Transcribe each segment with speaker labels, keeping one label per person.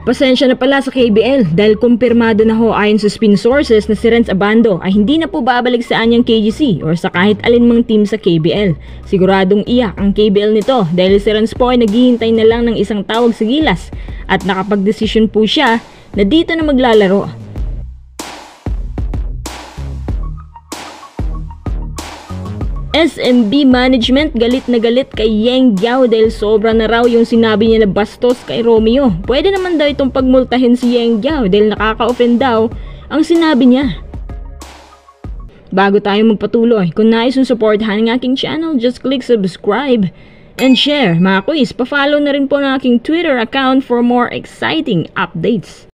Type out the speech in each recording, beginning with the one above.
Speaker 1: Pasensya na pala sa KBL dahil kumpirmado na ho ayon sa spin sources na si Renz Abando ay hindi na po babalik sa anyang KGC or sa kahit alin mang team sa KBL. Siguradong iyak ang KBL nito dahil si Renz po ay naghihintay na lang ng isang tawag sa Gilas at nakapag-desisyon po siya na dito na maglalaro. SMB Management galit na galit kay Yeng Guiao dahil sobra na raw yung sinabi niya na bastos kay Romeo. Pwede naman daw itong pagmultahin si Yeng Guiao dahil nakaka-offend daw ang sinabi niya. Bago tayo magpatuloy, kung nais mong supportahan ang aking channel, just click subscribe and share. Mga quiz, pa-follow na rin po ng aking Twitter account for more exciting updates.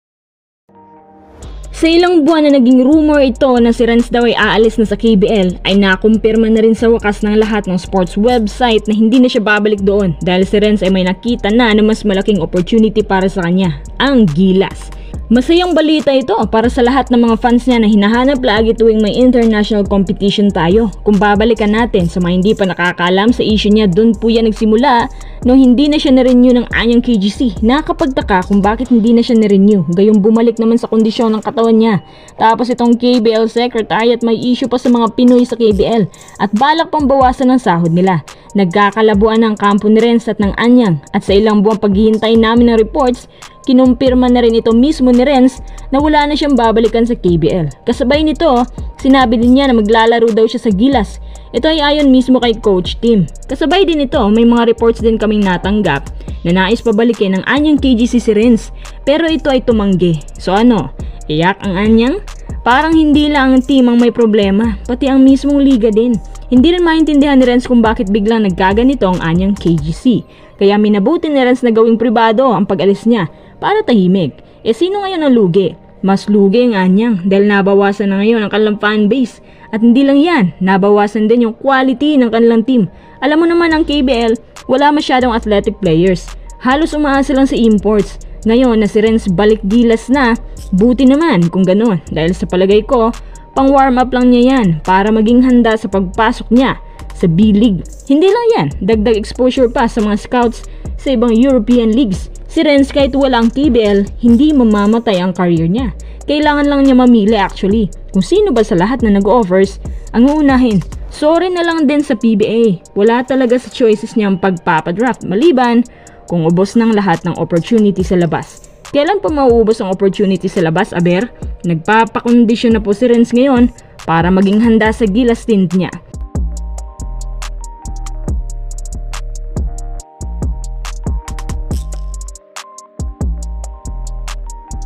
Speaker 1: Sa ilang buwan na naging rumor ito na si Renz daw ay aalis na sa KBL, ay nakumpirma na rin sa wakas ng lahat ng sports website na hindi na siya babalik doon dahil si Renz ay may nakita na mas malaking opportunity para sa kanya, ang Gilas. Masayang balita ito para sa lahat ng mga fans niya na hinahanap lagi tuwing may international competition tayo. Kung babalikan natin sa mga hindi pa nakakaalam sa issue niya, doon po yan nagsimula nung hindi na siya na-renew ng anyang KGC. Nakakapagtaka kung bakit hindi na siya na-renew, gayong bumalik naman sa kondisyon ng katawan niya. Tapos itong KBL secretary at may issue pa sa mga Pinoy sa KBL at balak pang bawasan ng sahod nila. Nagkakalabuan ng kampo ni Renz at ng anyang at sa ilang buwang paghihintay namin ng reports, kinumpirma na rin ito mismo ni Renz na wala na siyang babalikan sa KBL. Kasabay nito, sinabi din niya na maglalaro daw siya sa Gilas. Ito ay ayon mismo kay Coach Tim. Kasabay din ito, may mga reports din kaming natanggap na nais pabalikin ng anyang KGC si Renz. Pero ito ay tumanggi. So ano, iyak ang anyang? Parang hindi lang ang team ang may problema, pati ang mismong liga din. Hindi rin maintindihan ni Renz kung bakit biglang nagkaganito ang anyang KGC. Kaya minabuti ni Renz na gawing pribado ang pag-alis niya para tahimik. Sino ngayon ang lugi? Mas lugi ang anyang dahil nabawasan na ngayon ang kanilang fanbase. At hindi lang yan, nabawasan din yung quality ng kanilang team. Alam mo naman ang KBL, wala masyadong athletic players. Halos umaasa lang sa imports. Ngayon na si Renz balik Gilas na, buti naman kung gano'n. Dahil sa palagay ko, pang warm up lang niya yan para maging handa sa pagpasok niya sa B-League. Hindi lang yan, dagdag exposure pa sa mga scouts sa ibang European leagues. Si Renz kahit walang KBL, hindi mamamatay ang career niya. Kailangan lang niya mamili actually kung sino ba sa lahat na nag-offers ang uunahin. Sorry na lang din sa PBA, wala talaga sa choices niya ang pagpapadraft maliban kung ubos ng lahat ng opportunity sa labas. Kailan pa mauubos ang opportunity sa labas, aber? Nagpapakondisyon na po si Renz ngayon para maging handa sa Gilas stint niya.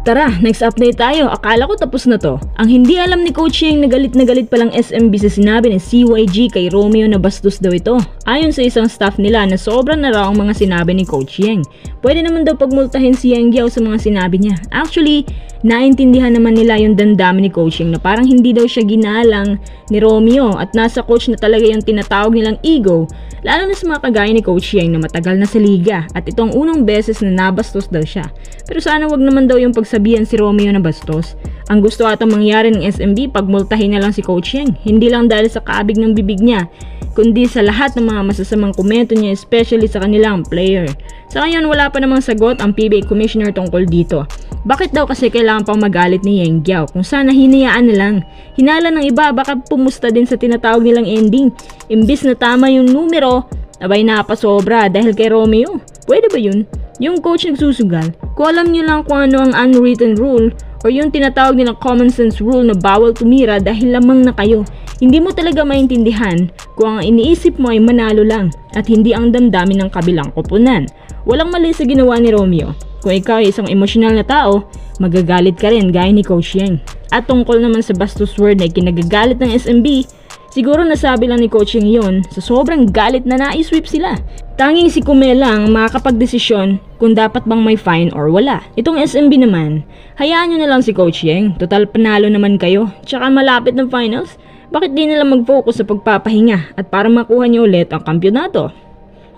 Speaker 1: Tara, next update tayo. Akala ko tapos na to. Ang hindi alam ni Coach Yeng na galit palang SMB sa sinabi ni CYG kay Romeo na bastos daw ito. Ayon sa isang staff nila na sobra na raw ang mga sinabi ni Coach Yeng. Pwede naman daw pagmultahin si Yeng Guiao sa mga sinabi niya. Actually, naintindihan naman nila yung damdamin ni Coach Yeng na parang hindi daw siya ginalang ni Romeo at nasa coach na talaga yung tinatawag nilang ego. Lalo na sa mga kagaya ni Coach Yeng na matagal na sa liga at ito ang unang beses na nabastos daw siya. Pero sana wag naman daw yung pagsabihan si Romeo na bastos. Ang gusto atang mangyari ng SMB, pagmultahin na lang si Coach Yeng. Hindi lang dahil sa kaabig ng bibig niya, kundi sa lahat ng mga masasamang komento niya, especially sa kanilang player. Sa ngayon, wala pa namang sagot ang PBA Commissioner tungkol dito. Bakit daw kasi kailangan pang magalit ni Yeng Guiao? Kung sana hinayaan na lang. Hinala ng iba, baka pumusta din sa tinatawag nilang ending. Imbis na tama yung numero, abay napasobra dahil kay Romeo. Pwede ba yun? Yung coach nagsusugal, kung alam nyo lang kung ano ang unwritten rule or yung tinatawag nilang common sense rule na bawal tumira dahil lamang na kayo, hindi mo talaga maintindihan kung ang iniisip mo ay manalo lang at hindi ang damdamin ng kabilang koponan. Walang mali sa ginawa ni Romeo. Kung ikaw ay isang emosyonal na tao, magagalit ka rin gaya ni Coach Yeng. At tungkol naman sa bastos word na ikinagagalit ng SMB, siguro nasabi lang ni Coach Yeng yun sa sobrang galit na nai-sweep sila. Tanging si Kume lang makakapagdesisyon kung dapat bang may fine or wala. Itong SMB naman, hayaan nyo na lang si Coach Yeng. Total panalo naman kayo. Tsaka malapit ng finals, bakit di nila mag-focus sa pagpapahinga at para makuha nyo ulit ang kampyonato?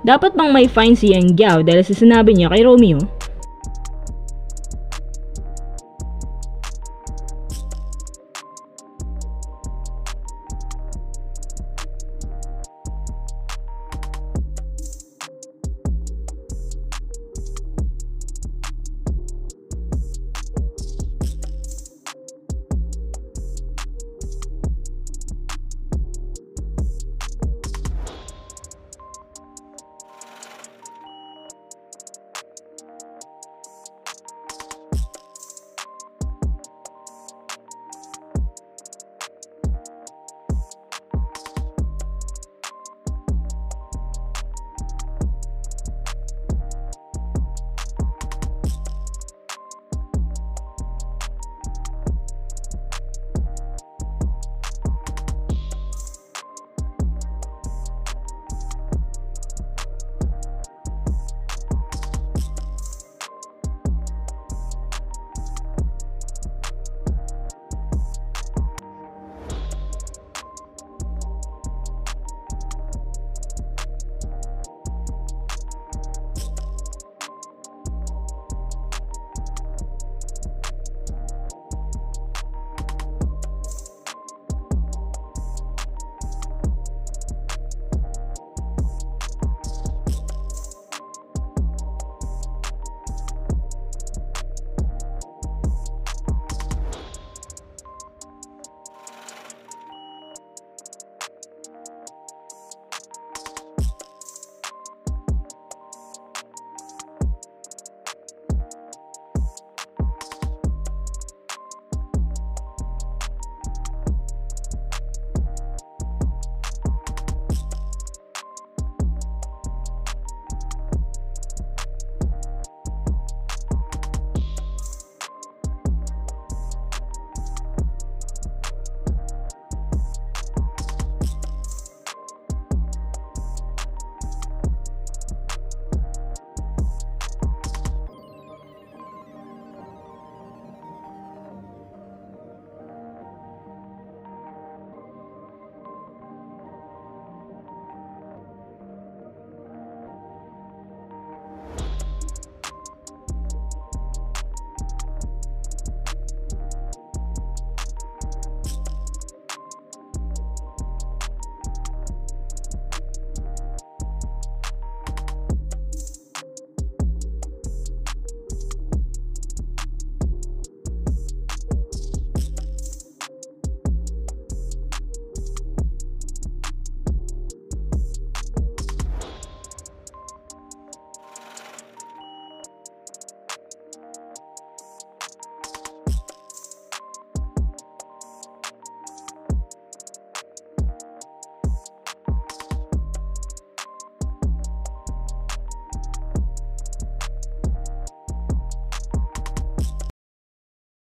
Speaker 1: Dapat bang may fine si Yeng Guiao dahil sa sinabi niya kay Romeo?